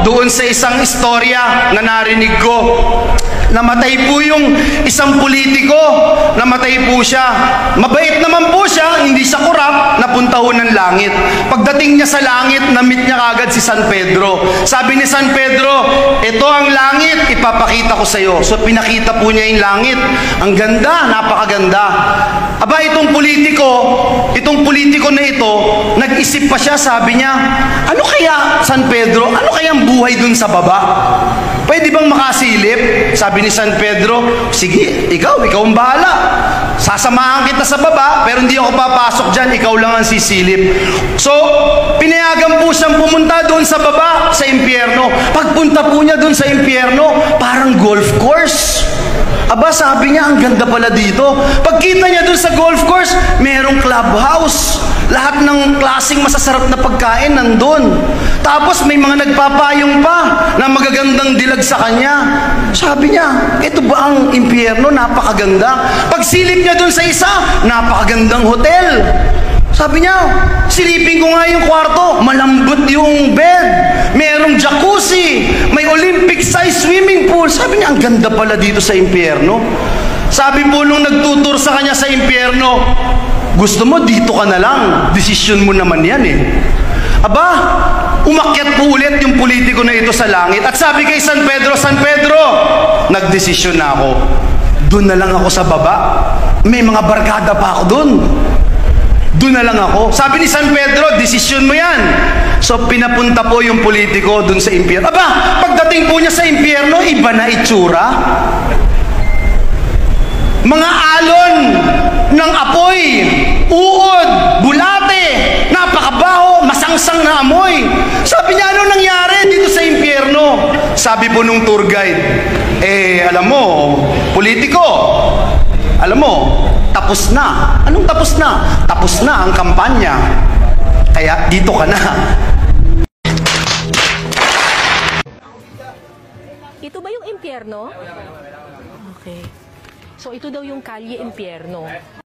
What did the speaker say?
doon sa isang istorya na narinig ko. Namatay po yung isang politiko, namatay po siya. Mabait naman po siya, hindi siya korap, napunta ho ng langit. Pagdating niya sa langit, na-meet niya kagad si San Pedro. Sabi ni San Pedro, ito ang langit, ipapakita ko sa iyo. So pinakita po niya yung langit. Ang ganda, napakaganda. Aba, itong politiko na ito, nag-isip pa siya, sabi niya, ano kaya, San Pedro, ano kaya ang buhay dun sa baba? Pwede bang makasilip? Sabi ni San Pedro, sige, ikaw ang bahala. Sasamahan kita sa baba, pero hindi ako papasok dyan, ikaw lang ang sisilip. So, pinayagan po siyang pumunta doon sa baba, sa impyerno. Pagpunta po niya doon sa impyerno, parang golf course. Aba, sabi niya, ang ganda pala dito. Pagkita niya doon sa golf course, merong clubhouse. Lahat ng klaseng masasarap na pagkain nandun. Tapos may mga nagpapayong pa na magagandang dilag sa kanya. Sabi niya, ito ba ang impyerno? Napakaganda. Pagsilip niya doon sa isa, napakagandang hotel. Sabi niya, silipin ko nga yung kwarto, malambot yung bed, merong jacuzzi, may Olympic-sized swimming pool. Sabi niya, ang ganda pala dito sa impyerno. Sabi po nung nagtutur sa kanya sa impyerno, gusto mo, dito ka na lang. Desisyon mo naman yan eh. Aba, umakyat po ulit yung politiko na ito sa langit. At sabi kay San Pedro, nagdesisyon na ako. Doon na lang ako sa baba. May mga barkada pa ako doon. Doon na lang ako. Sabi ni San Pedro, desisyon mo yan. So, pinapunta po yung politiko doon sa impyerno. Aba, pagdating po niya sa impyerno, iba na itsura. Mga alon ng apoy, uod, bulate, napakabaho, masangsang na amoy. Sabi niya, ano nangyari dito sa impyerno? Sabi po nung tour guide, alam mo, politiko, alam mo, tapos na. Anong tapos na? Tapos na ang kampanya. Kaya dito ka na. Ito ba yung impyerno? Okay. So ito daw yung kalye impyerno.